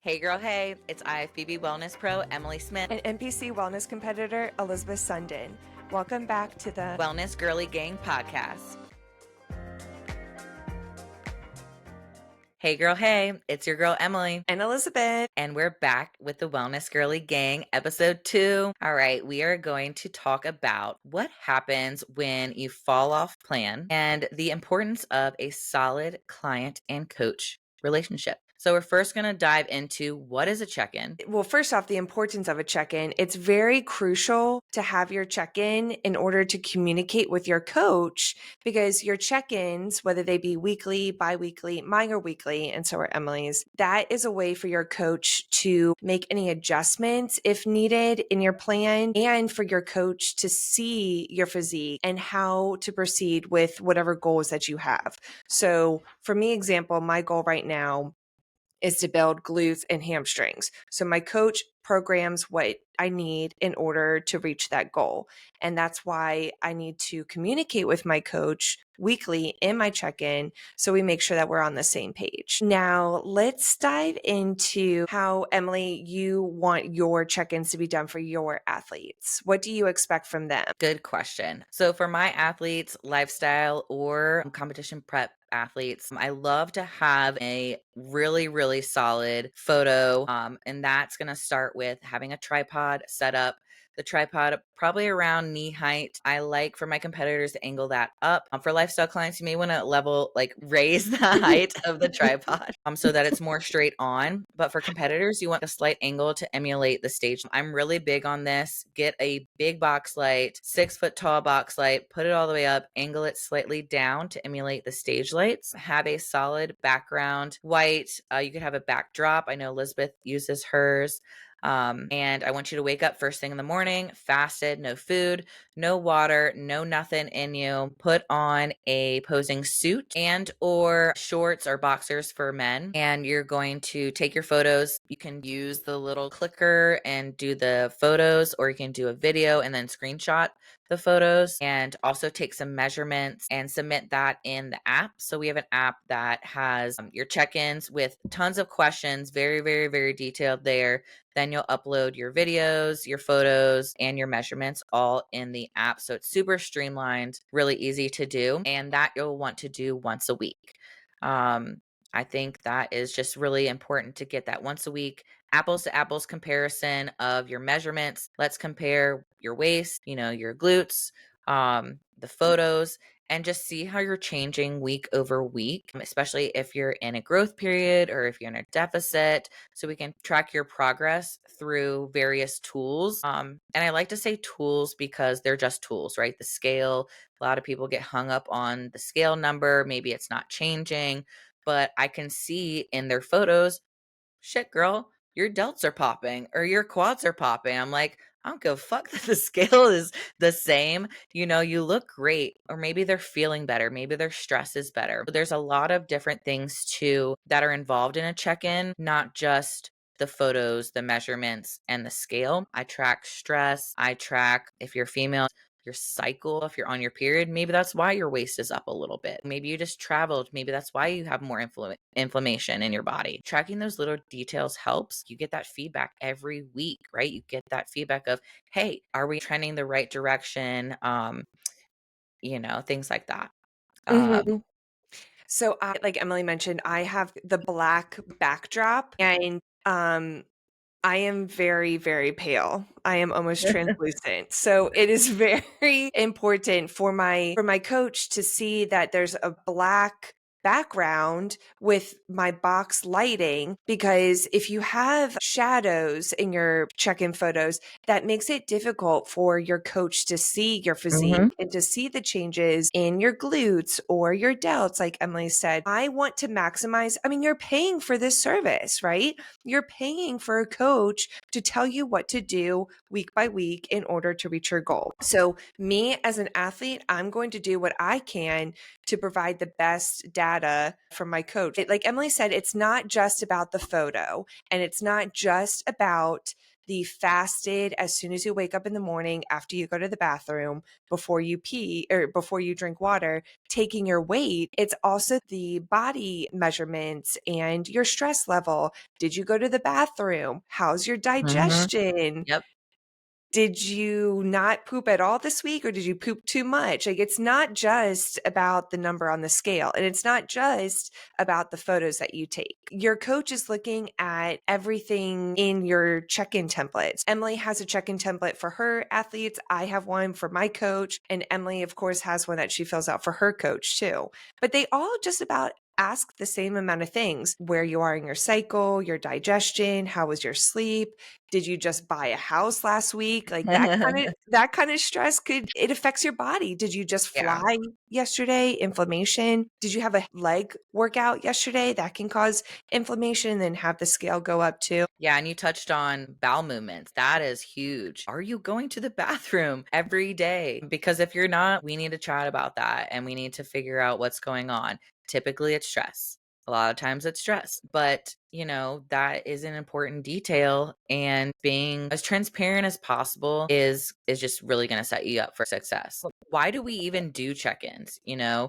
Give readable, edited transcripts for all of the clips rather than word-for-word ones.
Hey girl, hey, it's IFBB Wellness Pro Emily Smith and NPC Wellness competitor Elizabeth Sundin. Welcome back to the Wellness Girlie Gang podcast. Hey girl, hey, it's your girl Emily and Elizabeth. And we're back with the Wellness Girlie Gang episode 2. All right, we are going to talk about what happens when you fall off plan and the importance of a solid client and coach relationship. So we're first going to dive into what is a check-in. Well, first off, the importance of a check-in. It's very crucial to have your check-in in order to communicate with your coach, because your check-ins, whether they be weekly, bi-weekly, mine are weekly, and so are Emily's, that is a way for your coach to make any adjustments if needed in your plan, and for your coach to see your physique and how to proceed with whatever goals that you have. So for me, example, my goal right now is to build glutes and hamstrings. So my coach programs what I need in order to reach that goal. And that's why I need to communicate with my coach weekly in my check-in so we make sure that we're on the same page. Now, let's dive into how, Emily, you want your check-ins to be done for your athletes. What do you expect from them? Good question. So for my athletes, lifestyle or competition prep athletes, I love to have a really solid photo. And that's going to start with having a tripod set up. The tripod probably around knee height. I like for my competitors to angle that up. For lifestyle clients, you may want to raise the height of the tripod so that it's more straight on. But for competitors, you want a slight angle to emulate the stage. I'm really big on this. Get a big box light, 6 foot tall box light, put it all the way up, angle it slightly down to emulate the stage lights. Have a solid background, white. You could have a backdrop. I know Elizabeth uses hers. And I want you to wake up first thing in the morning, fasted, no food, no water, no nothing in you. Put on a posing suit and or shorts or boxers for men. And you're going to take your photos. You can use the little clicker and do the photos, or you can do a video and then screenshot the photos, and also take some measurements and submit that in the app. So we have an app that has your check-ins with tons of questions, very detailed there. Then you'll upload your videos, your photos, and your measurements all in the app. So it's super streamlined, really easy to do, and that you'll want to do once a week. I think that is just really important to get that once a week apples to apples comparison of your measurements. Let's compare your waist, your glutes, the photos, and just see how you're changing week over week, especially if you're in a growth period or if you're in a deficit, so we can track your progress through various tools. And I like to say tools because they're just tools, right? The scale, a lot of people get hung up on the scale number. Maybe it's not changing, but I can see in their photos, shit, girl, your delts are popping or your quads are popping. I'm like, I don't give a fuck that the scale is the same. You look great, or maybe they're feeling better. Maybe their stress is better. There's a lot of different things too that are involved in a check-in, not just the photos, the measurements, and the scale. I track stress. I track, if you're female, your cycle. If you're on your period, maybe that's why your waist is up a little bit. Maybe you just traveled. Maybe that's why you have more inflammation in your body. Tracking those little details helps. You get that feedback every week, right? You get that feedback of, hey, are we trending the right direction? Things like that. So like Emily mentioned, I have the black backdrop, and I am very pale. I am almost translucent. So it is very important for my coach to see that there's a black background with my box lighting, because if you have shadows in your check-in photos, that makes it difficult for your coach to see your physique and to see the changes in your glutes or your delts. Like Emily said, I want to maximize. I mean, you're paying for this service, right? You're paying for a coach to tell you what to do week by week in order to reach your goal. So me as an athlete, I'm going to do what I can to provide the best data from my coach. Like Emily said, it's not just about the photo, and it's not just about the fasted as soon as you wake up in the morning after you go to the bathroom, before you pee or before you drink water, taking your weight. It's also the body measurements and your stress level. Did you go to the bathroom? How's your Mhm. digestion? Yep. Did you not poop at all this week or did you poop too much? Like, it's not just about the number on the scale, and it's not just about the photos that you take. Your coach is looking at everything in your check-in templates. Emily has a check-in template for her athletes. I have one for my coach, and Emily, of course, has one that she fills out for her coach too. But they all just about ask the same amount of things: where you are in your cycle, your digestion, how was your sleep, did you just buy a house last week? Like, that kind of stress it affects your body. Did you just Yeah. fly yesterday? Inflammation. Did you have a leg workout yesterday? That can cause inflammation and then have the scale go up too. Yeah, and you touched on bowel movements. That is huge. Are you going to the bathroom every day? Because if you're not, we need to chat about that and we need to figure out what's going on. Typically, it's stress. A lot of times it's stress, but that is an important detail, and being as transparent as possible is just really going to set you up for success. Why do we even do check-ins?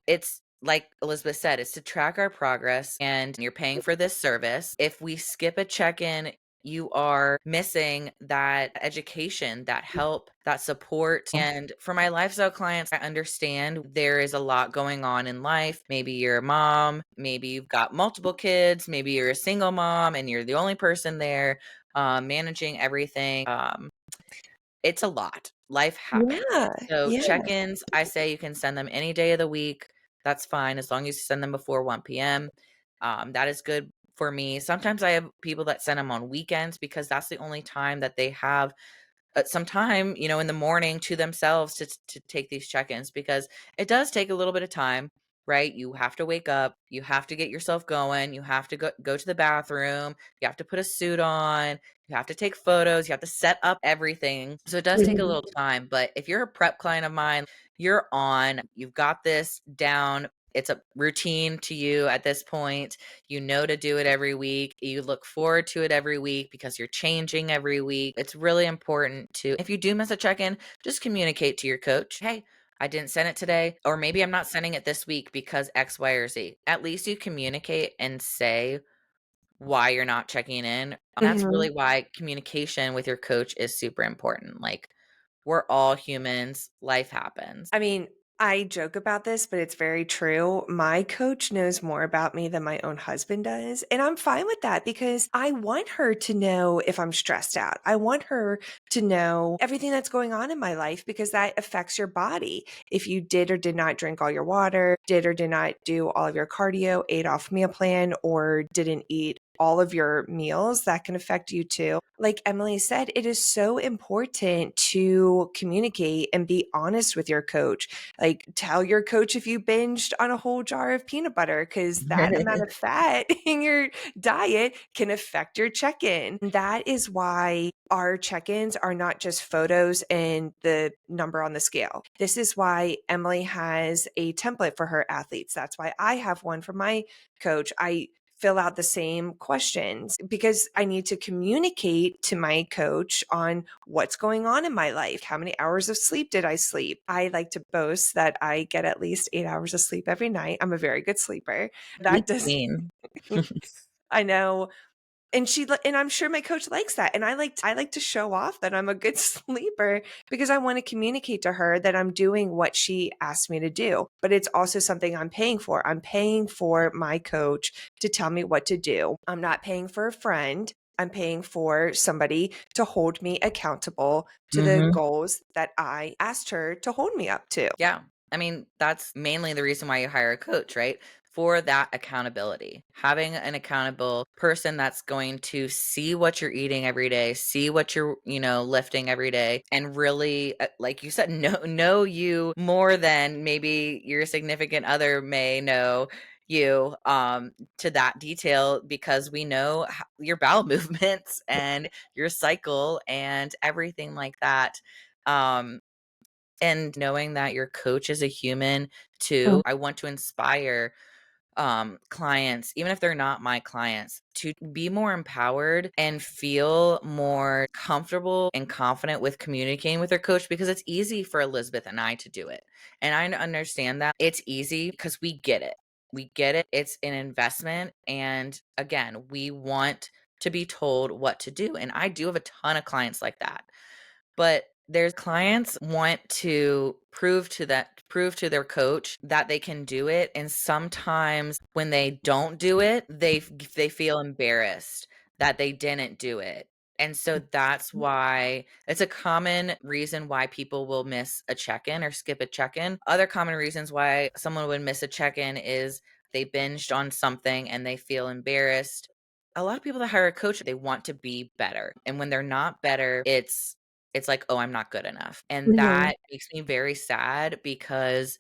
It's like Elizabeth said, it's to track our progress, and you're paying for this service. If we skip a check in, you are missing that education, that help, that support. And for my lifestyle clients, I understand there is a lot going on in life. Maybe you're a mom, maybe you've got multiple kids, maybe you're a single mom and you're the only person there managing everything. It's a lot. Life happens. Yeah. So Yeah. check-ins, I say you can send them any day of the week. That's fine as long as you send them before 1 p.m. That is good for me. Sometimes I have people that send them on weekends because that's the only time that they have some time, in the morning to themselves to take these check-ins, because it does take a little bit of time, right? You have to wake up, you have to get yourself going, you have to go to the bathroom, you have to put a suit on, you have to take photos, you have to set up everything. So it does take a Mhm. little time, but if you're a prep client of mine, you've got this down. It's a routine to you at this point. You know to do it every week. You look forward to it every week because you're changing every week. It's really important to, if you do miss a check in, just communicate to your coach. Hey, I didn't send it today, or maybe I'm not sending it this week because X, Y, or Z. At least you communicate and say why you're not checking in. That's Mhm. really why communication with your coach is super important. Like, we're all humans, life happens. I mean, I joke about this, but it's very true. My coach knows more about me than my own husband does. And I'm fine with that because I want her to know if I'm stressed out. I want her to know everything that's going on in my life because that affects your body. If you did or did not drink all your water, did or did not do all of your cardio, ate off meal plan, or didn't eat all of your meals, that can affect you too. Like Emily said, it is so important to communicate and be honest with your coach. Like, tell your coach if you binged on a whole jar of peanut butter, because that amount of fat in your diet can affect your check in. That is why our check ins are not just photos and the number on the scale. This is why Emily has a template for her athletes. That's why I have one for my coach. I fill out the same questions because I need to communicate to my coach on what's going on in my life. How many hours of sleep did I sleep? I like to boast that I get at least 8 hours of sleep every night. I'm a very good sleeper. Sleep That does, queen. I know, and I'm sure my coach likes that. And I like to show off that I'm a good sleeper because I want to communicate to her that I'm doing what she asked me to do. But it's also something I'm paying for. I'm paying for my coach to tell me what to do. I'm not paying for a friend. I'm paying for somebody to hold me accountable to the Mhm. goals that I asked her to hold me up to. Yeah. I mean, that's mainly the reason why you hire a coach, right? For that accountability. Having an accountable person that's going to see what you're eating every day, see what you're, lifting every day, and really, like you said, know you more than maybe your significant other may know you, to that detail, because we know your bowel movements and your cycle and everything like that. And knowing that your coach is a human too. I want to inspire clients, even if they're not my clients, to be more empowered and feel more comfortable and confident with communicating with their coach, because it's easy for Elizabeth and I to do it. And I understand that it's easy because we get it. We get it. It's an investment. And again, we want to be told what to do. And I do have a ton of clients like that. But there's clients want to prove to their coach that they can do it, and sometimes when they don't do it, they feel embarrassed that they didn't do it. And so that's why it's a common reason why people will miss a check-in or skip a check-in. Other common reasons why someone would miss a check-in is they binged on something and they feel embarrassed. A lot of people that hire a coach, they want to be better. And when they're not better, it's like, "Oh, I'm not good enough." And Mhm. that makes me very sad because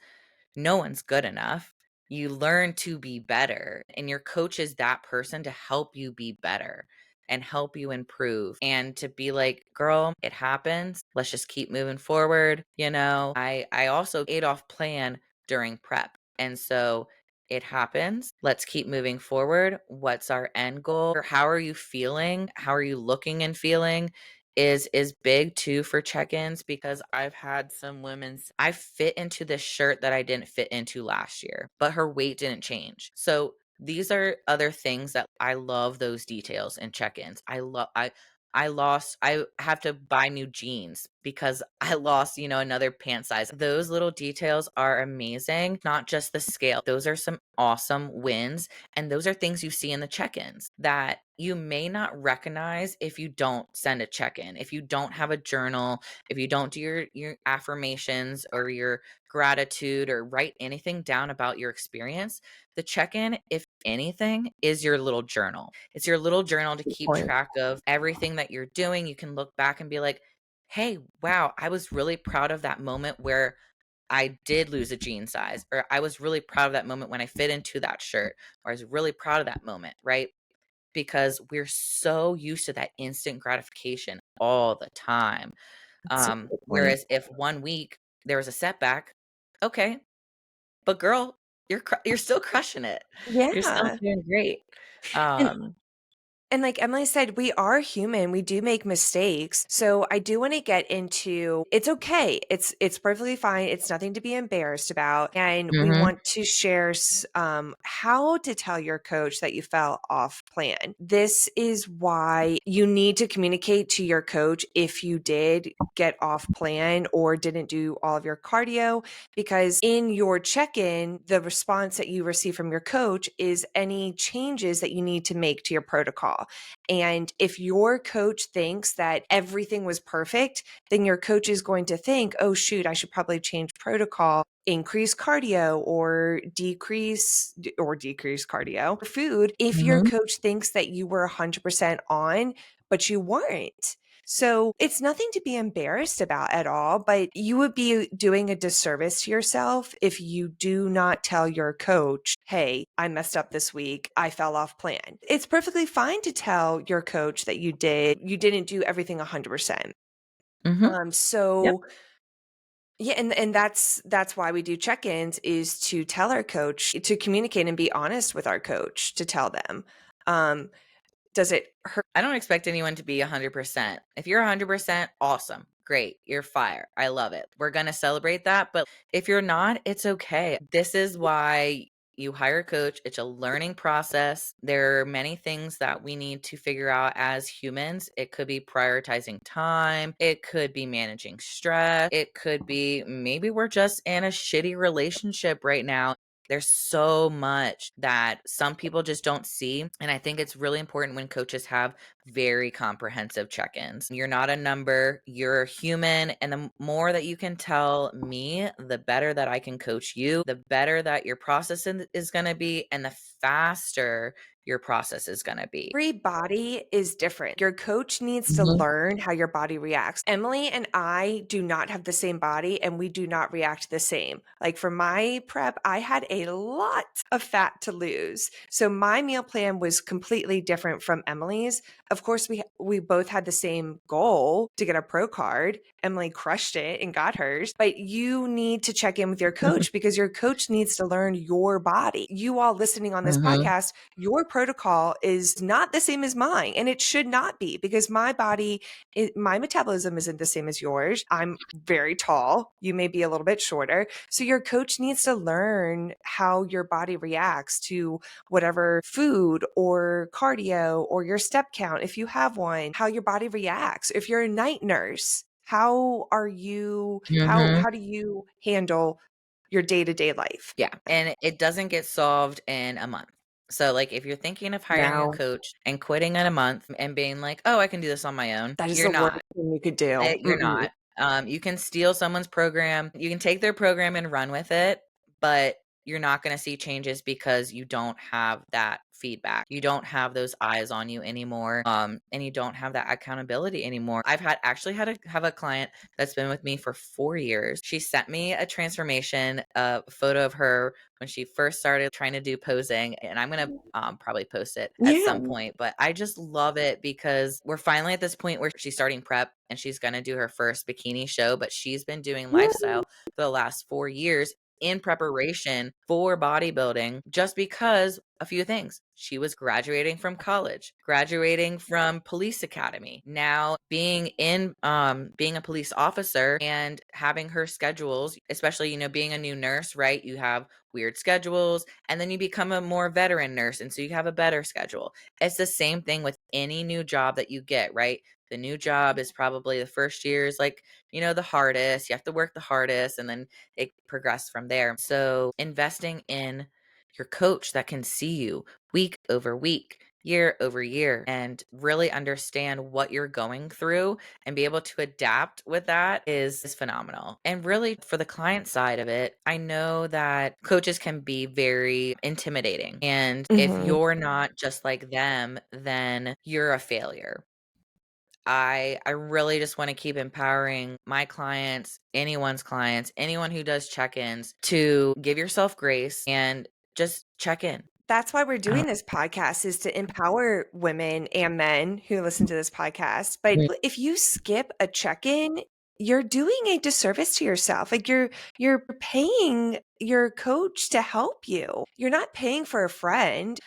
no one's good enough. You learn to be better, and your coach is that person to help you be better and help you improve and to be like, "Girl, it happens. Let's just keep moving forward." I also ate off plan during prep. And so it happens. Let's keep moving forward. What's our end goal? Or how are you feeling? How are you looking and feeling? Is big too for check-ins, because I've had some I fit into this shirt that I didn't fit into last year, but her weight didn't change. So these are other things that I love, those details in check-ins. I have to buy new jeans because I lost, another pant size. Those little details are amazing, not just the scale. Those are some awesome wins. And those are things you see in the check ins that you may not recognize if you don't send a check in, if you don't have a journal, if you don't do your affirmations or your gratitude or write anything down about your experience. The check in, if anything, is your little journal. It's your little journal to Good keep point. track of everything that you're doing. You can look back and be like, hey, wow, I was really proud of that moment where I did lose a jean size, or I was really proud of that moment when I fit into that shirt, or I was really proud of that moment, right? Because we're so used to that instant gratification all the time. That's a good point. Whereas if one week there was a setback, okay, but girl, you're still crushing it. You're still Yeah. doing great. And Um, And like Emily said, we are human. We do make mistakes. So I do want to get into it's okay. It's perfectly fine. It's nothing to be embarrassed about. And we mhm, want to share how to tell your coach that you fell off plan. This is why you need to communicate to your coach if you did get off plan or didn't do all of your cardio, because in your check-in, the response that you receive from your coach is any changes that you need to make to your protocol. And if your coach thinks that everything was perfect, then your coach is going to think, oh, shoot, I should probably change protocol, increase cardio or decrease cardio, food, if your mhm, coach thinks that you were 100% on, but you weren't. So it's nothing to be embarrassed about at all, but you would be doing a disservice to yourself if you do not tell your coach, hey, I messed up this week. I fell off plan. It's perfectly fine to tell your coach that you didn't do everything 100%. mhm, yep, So yeah, and that's why we do check-ins, is to tell our coach, to communicate and be honest with our coach, to tell them. Um, does it hurt? I don't expect anyone to be 100%. If you're 100%, awesome. Great. You're fire. I love it. We're going to celebrate that. But if you're not, it's okay. This is why you hire a coach. It's a learning process. There are many things that we need to figure out as humans. It could be prioritizing time, it could be managing stress, it could be maybe we're just in a shitty relationship right now. There's so much that some people just don't see. And I think it's really important when coaches have very comprehensive check ins. You're not a number, you're a human. And the more that you can tell me, the better that I can coach you, the better that your process is going to be, and the faster your process is going to be. Every body is different. Your coach needs to Mhm. learn how your body reacts. Emily and I do not have the same body and we do not react the same. Like for my prep, I had a lot of fat to lose. So my meal plan was completely different from Emily's. Of course, we both had the same goal to get a pro card. Emily crushed it and got hers, but you need to check in with your coach because your coach needs to learn your body. You all listening on this Mhm. podcast, your protocol is not the same as mine, and it should not be because my metabolism isn't the same as yours. I'm very tall. You may be a little bit shorter. So your coach needs to learn how your body reacts to whatever food or cardio or your step count, if you have one, how your body reacts. If you're a night nurse, Mhm. how do you handle your day-to-day life? Yeah, and it doesn't get solved in a month. So, like, if you're thinking of hiring a No, coach and quitting in a month and being like, "Oh, I can do this on my own," that is you're the worst not. thing you could do. You're Mm-mm. not. You can steal someone's program. You can take their program and run with it, but you're not gonna see changes because you don't have that feedback. You don't have those eyes on you anymore, and you don't have that accountability anymore. I've had to have a client that's been with me for 4 years. She sent me a transformation, photo of her when she first started trying to do posing, and I'm gonna, probably post it at Yeah. some point, but I just love it because we're finally at this point where she's starting prep and she's gonna do her first bikini show, but she's been doing Yeah. lifestyle for the last 4 years in preparation for bodybuilding just because a few things. She was graduating from college, graduating from police academy, now being a police officer and having her schedules, especially, being a new nurse, right? You have weird schedules and then you become a more veteran nurse and so you have a better schedule. It's the same thing with any new job that you get, right? The new job is probably the first year is like, the hardest. You have to work the hardest and then it progressed from there. So investing in your coach that can see you week over week, year over year, and really understand what you're going through and be able to adapt with that is phenomenal. And really, for the client side of it, I know that coaches can be very intimidating. And if Mhm. you're not just like them, then you're a failure. I really just want to keep empowering my clients, anyone who does check-ins to give yourself grace and just check in. That's why we're Uh, doing this podcast is to empower women and men who listen to this podcast. But mm, if you skip a check-in, you're doing a disservice to yourself. Like you're paying your coach to help you. You're not paying for a friend.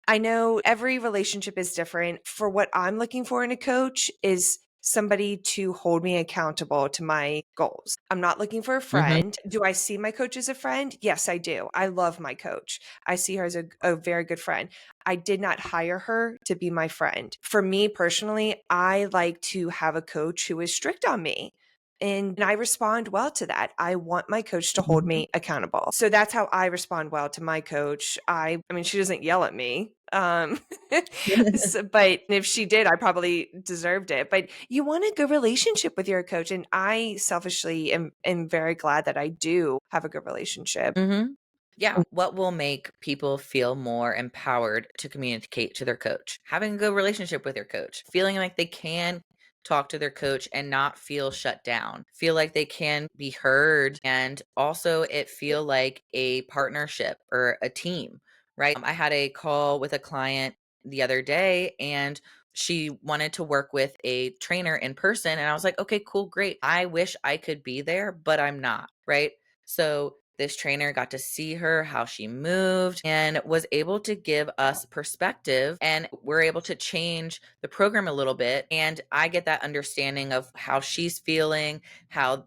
I know every relationship is different. For what I'm looking for in a coach is somebody to hold me accountable to my goals. I'm not looking for a mhm, friend. Do I see my coach as a friend? Yes, I do. I love my coach. I see her as a very good friend. I did not hire her to be my friend. For me personally, I like to have a coach who is strict on me. And I respond well to that. I want my coach to hold mhm. me accountable. So that's how I respond well to my coach. I mean, she doesn't yell at me. But if she did, I probably deserved it. But you want a good relationship with your coach. And I selfishly am very glad that I do have a good relationship. Mhm. Yeah, what will make people feel more empowered to communicate to their coach? Having a good relationship with your coach, feeling like they can talk to their coach and not feel shut down, feel like they can be heard, and also it feel like a partnership or a team, right? I had a call with a client the other day and she wanted to work with a trainer in person. And I was like, okay, cool, great. I wish I could be there, but I'm not, right? So this trainer got to see her, how she moved, and was able to give us perspective. And we're able to change the program a little bit. And I get that understanding of how she's feeling,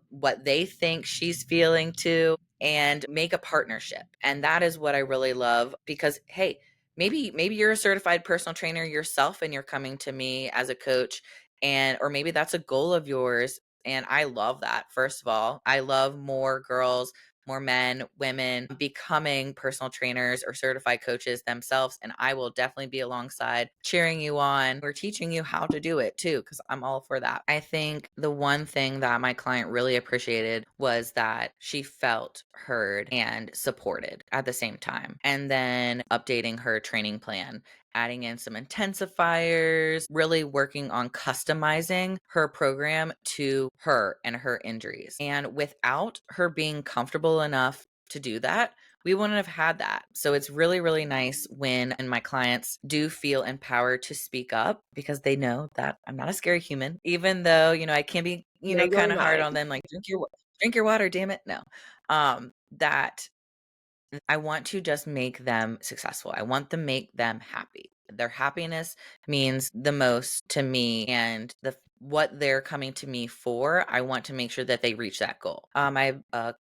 what they think she's feeling too, and make a partnership. And that is what I really love because, hey, maybe you're a certified personal trainer yourself and you're coming to me as a coach and or maybe that's a goal of yours and I love that. First of all, I love more girls, more men, women becoming personal trainers or certified coaches themselves. And I will definitely be alongside cheering you on or teaching you how to do it too, because I'm all for that. I think the one thing that my client really appreciated was that she felt heard and supported at the same time. And then updating her training plan adding in some intensifiers, really working on customizing her program to her and her injuries. And without her being comfortable enough to do that, we wouldn't have had that. So it's really, really nice when and my clients do feel empowered to speak up because they know that I'm not a scary human, even though, I can be, No, you're kind of hard not. on them, like drink your water, damn it. No. That I want to just make them successful. I want to make them happy. Their happiness means the most to me, and what they're coming to me for, I want to make sure that they reach that goal. I have a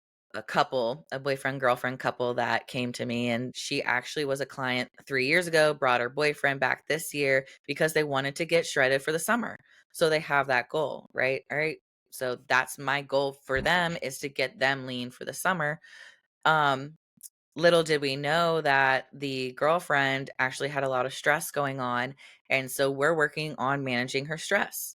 couple, a boyfriend girlfriend couple that came to me, and she actually was a client 3 years ago, brought her boyfriend back this year because they wanted to get shredded for the summer. So they have that goal, right? All right. So that's my goal for them, is to get them lean for the summer. Um, Little did we know that the girlfriend actually had a lot of stress going on, and so we're working on managing her stress.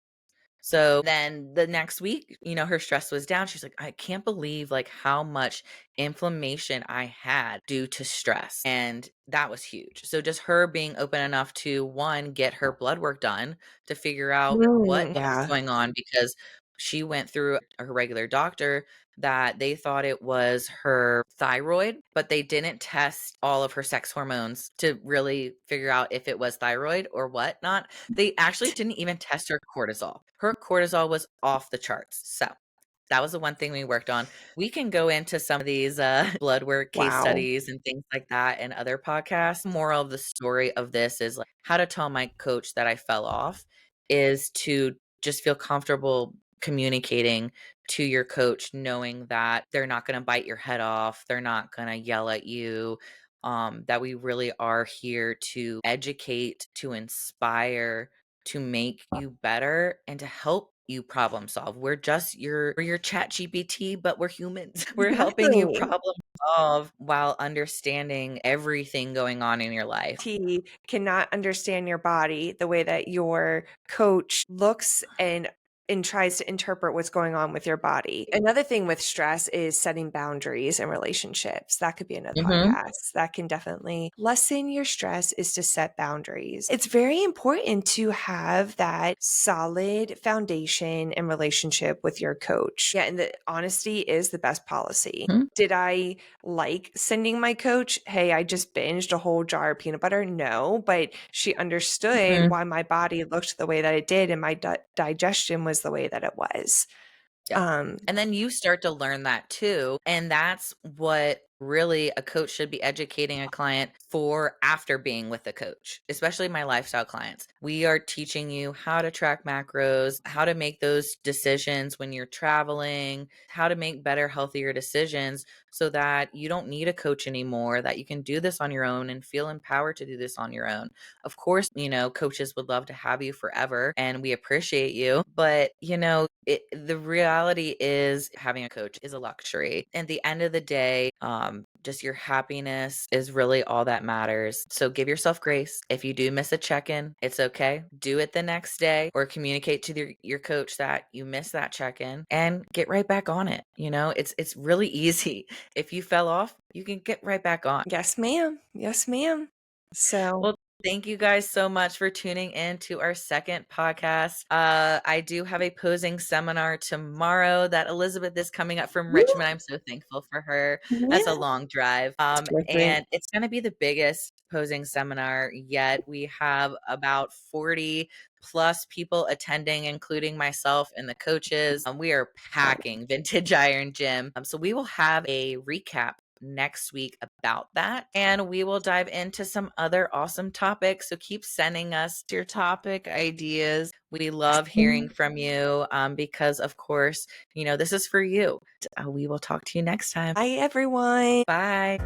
So then the next week, her stress was down. She's like, "I can't believe like how much inflammation I had due to stress." And that was huge. So just her being open enough to, one, get her blood work done to figure out what was Yeah. going on, because she went through her regular doctor that they thought it was her thyroid, but they didn't test all of her sex hormones to really figure out if it was thyroid or what not. They actually didn't even test her cortisol. Her cortisol was off the charts. So that was the one thing we worked on. We can go into some of these blood work case Wow. studies and things like that in other podcasts. Moral of the story of this is like how to tell my coach that I fell off is to just feel comfortable communicating to your coach, knowing that they're not going to bite your head off, they're not going to yell at you, that we really are here to educate, to inspire, to make you better, and to help you problem solve. We're your chat GPT, but we're humans. We're helping you Exactly. problem solve while understanding everything going on in your life. He cannot understand your body the way that your coach looks and tries to interpret what's going on with your body. Another thing with stress is setting boundaries in relationships. That could be another Mhm. podcast. That can definitely lessen your stress, is to set boundaries. It's very important to have that solid foundation and relationship with your coach. Yeah, and the honesty is the best policy. Mhm. Did I like sending my coach, "Hey, I just binged a whole jar of peanut butter"? No, but she understood Mhm. why my body looked the way that it did and my digestion was the way that it was. Yep. Um, And then you start to learn that too. And that's what really a coach should be educating a client for after being with a coach, especially my lifestyle clients. We are teaching you how to track macros, how to make those decisions when you're traveling, how to make better, healthier decisions so that you don't need a coach anymore, that you can do this on your own and feel empowered to do this on your own. Of course, coaches would love to have you forever and we appreciate you. But, the reality is having a coach is a luxury. At the end of the day, just your happiness is really all that matters. So give yourself grace. If you do miss a check in, it's okay. Do it the next day or communicate to your coach that you missed that check in and get right back on it. It's really easy. If you fell off, you can get right back on. yes, ma'am. Yes, ma'am. So, Well, thank you guys so much for tuning in to our second podcast. I do have a posing seminar tomorrow that Elizabeth is coming up from woo, Richmond. I'm so thankful for her. That's a yeah. long drive. And it's going to be the biggest posing seminar yet. We have about 40 plus people attending, including myself and the coaches. We are packing Vintage Iron Gym. So we will have a recap next week about that. And we will dive into some other awesome topics. So keep sending us your topic ideas. We love hearing from you because, of course, this is for you. We will talk to you next time. Bye, everyone. Bye.